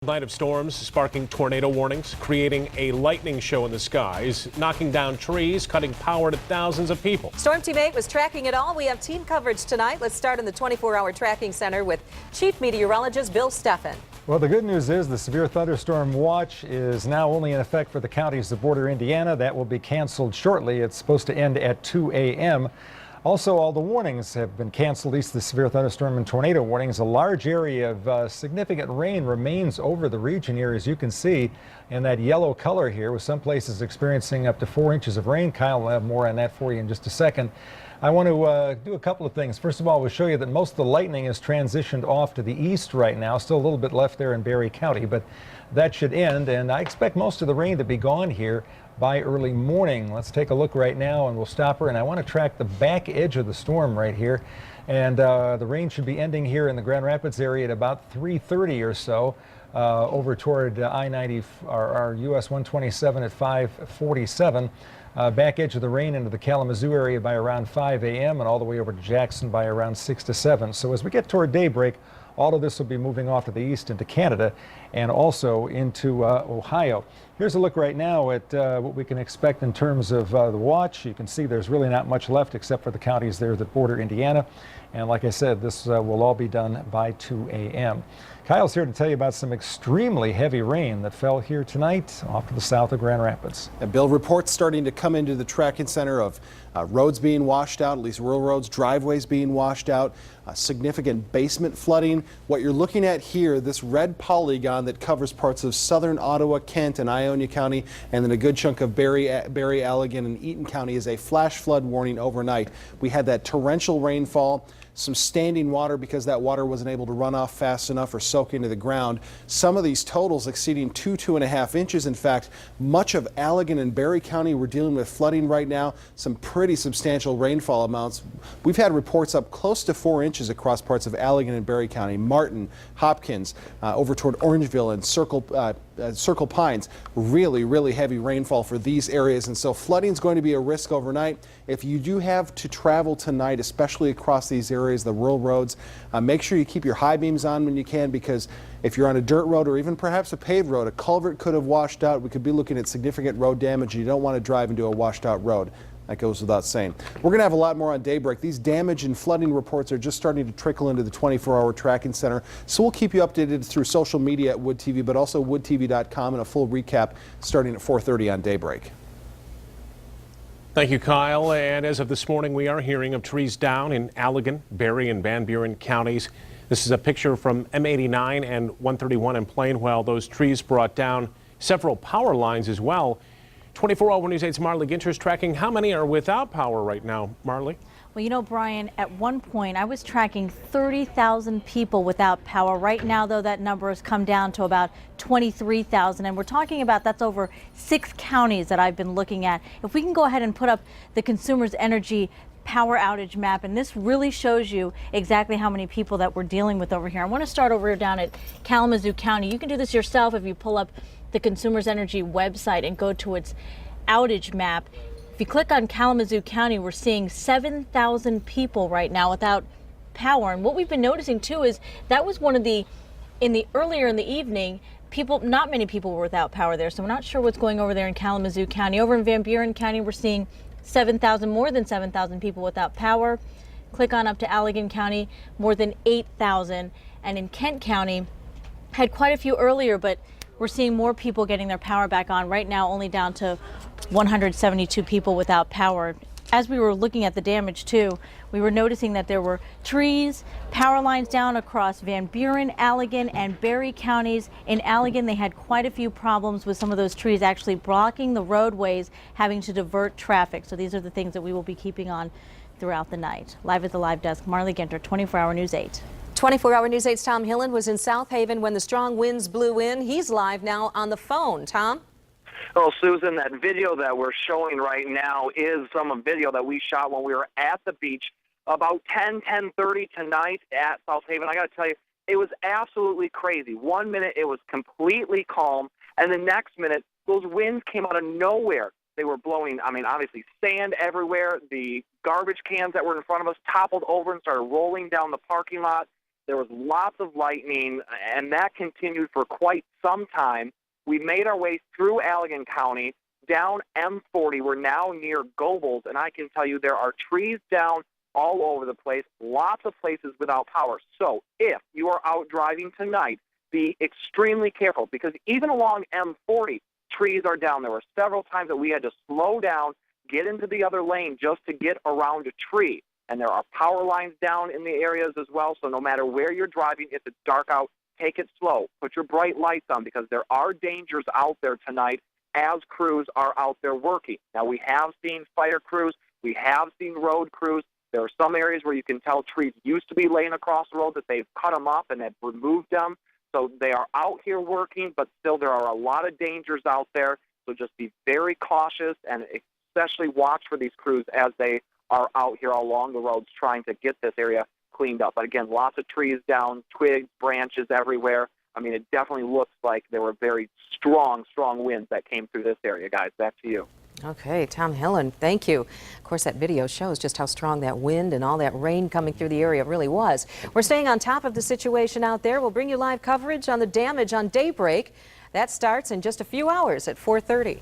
Night of storms sparking tornado warnings, creating a lightning show in the skies, knocking down trees, cutting power to thousands of people. Storm Team 8 was tracking it all. We have team coverage tonight. Let's start in the 24-hour tracking center with Chief Meteorologist Bill Steffen. Well, the good news is the severe thunderstorm watch is now only in effect for the counties that border Indiana. That will be canceled shortly. It's supposed to end at 2 a.m. Also, all the warnings have been canceled, at least the severe thunderstorm and tornado warnings. A large area of significant rain remains over the region here, as you can see in that yellow color here, with some places experiencing up to 4 inches of rain. Kyle will have more on that for you in just a second. I want to do a couple of things. First of all, we'll show you that most of the lightning is transitioned off to the east right now. Still a little bit left there in Barry County, but that should end. And I expect most of the rain to be gone here by early morning. Let's take a look right now, and we'll stop her. And I want to track the back edge of the storm right here. And the rain should be ending here in the Grand Rapids area at about 3:30 or so, over toward I-90 or US 127 at 5:47. Back edge of the rain into the Kalamazoo area by around 5 a.m. and all the way over to Jackson by around 6 to 7. So as we get toward daybreak, all of this will be moving off to the east into Canada and also into Ohio. Here's a look right now at what we can expect in terms of the watch. You can see there's really not much left except for the counties there that border Indiana. And like I said, this will all be done by 2 a.m. Kyle's here to tell you about some extremely heavy rain that fell here tonight off to the south of Grand Rapids. And Bill, reports starting to come into the tracking center of roads being washed out, at least rural roads, driveways being washed out, significant basement flooding. What you're looking at here, this red polygon that covers parts of southern Ottawa, Kent, and Ionia County, and then a good chunk of Barry, Allegan, and Eaton County is a flash flood warning overnight. We had that torrential rainfall, some standing water because that water wasn't able to run off fast enough or soak into the ground. Some of these totals exceeding 2.5 inches. In fact, much of Allegan and Barry County we're dealing with flooding right now. Some pretty substantial rainfall amounts. We've had reports up close to 4 inches across parts of Allegan and Barry County. Martin, Hopkins, over toward Orangeville and Circle Pines. Really heavy rainfall for these areas, and so flooding is going to be a risk overnight. If you do have to travel tonight, especially across these areas, the rural roads, make sure you keep your high beams on when you can, because if you're on a dirt road or even perhaps a paved road, a culvert could have washed out. We could be looking at significant road damage. You don't want to drive into a washed out road. That goes without saying. We're going to have a lot more on daybreak. These damage and flooding reports are just starting to trickle into the 24-hour tracking center. So we'll keep you updated through social media at Wood TV, but also woodtv.com, and a full recap starting at 4:30 on daybreak. Thank you, Kyle. And as of this morning, we are hearing of trees down in Allegan, Barry, and Van Buren counties. This is a picture from M89 and 131 in Plainwell. Those trees brought down several power lines as well. 24-hour News 8's Marley Ginter's tracking how many are without power right now. Marley? Well, you know, Brian, at one point I was tracking 30,000 people without power. Right now, though, that number has come down to about 23,000. And we're talking about that's over 6 counties that I've been looking at. If we can go ahead and put up the Consumers Energy power outage map, and this really shows you exactly how many people that we're dealing with over here. I want to start over down at Kalamazoo County. You can do this yourself if you pull up the Consumers Energy website and go to its outage map. If you click on Kalamazoo County, we're seeing 7,000 people right now without power. And what we've been noticing too is that was one of the, earlier in the evening, not many people were without power there. So we're not sure what's going over there in Kalamazoo County. Over in Van Buren County, we're seeing 7,000, more than 7,000 people without power. Click on up to Allegan County, more than 8,000. And in Kent County, had quite a few earlier, but we're seeing more people getting their power back on. Right now, only down to 172 people without power. As we were looking at the damage too, we were noticing that there were trees, power lines down across Van Buren, Allegan, and Barry counties. In Allegan, they had quite a few problems with some of those trees actually blocking the roadways, having to divert traffic. So these are the things that we will be keeping on throughout the night. Live at the live desk, Marley Ginter, 24-hour News 8. 24-hour News 8's Tom Hillen was in South Haven when the strong winds blew in. He's live now on the phone. Tom? Well, Susan, that video that we're showing right now is some video that we shot when we were at the beach about 10:30 tonight at South Haven. I got to tell you, it was absolutely crazy. 1 minute it was completely calm, and the next minute those winds came out of nowhere. They were blowing, I mean, obviously sand everywhere. The garbage cans that were in front of us toppled over and started rolling down the parking lot. There was lots of lightning, and that continued for quite some time. We made our way through Allegan County, down M40. We're now near Gobles, and I can tell you there are trees down all over the place, lots of places without power. So if you are out driving tonight, be extremely careful, because even along M40, trees are down. There were several times that we had to slow down, get into the other lane just to get around a tree. And there are power lines down in the areas as well, so no matter where you're driving, if it's dark out, take it slow. Put your bright lights on, because there are dangers out there tonight as crews are out there working. Now, we have seen fire crews. We have seen road crews. There are some areas where you can tell trees used to be laying across the road, that they've cut them up and have removed them. So they are out here working, but still there are a lot of dangers out there. So just be very cautious, and especially watch for these crews as they are out here along the roads trying to get this area cleaned up. But again, lots of trees down, twigs, branches everywhere. I mean, it definitely looks like there were very strong winds that came through this area, guys. Back to you. Okay, Tom Hillen, thank you. Of course, that video shows just how strong that wind and all that rain coming through the area really was. We're staying on top of the situation out there. We'll bring you live coverage on the damage on daybreak. That starts in just a few hours at 4:30.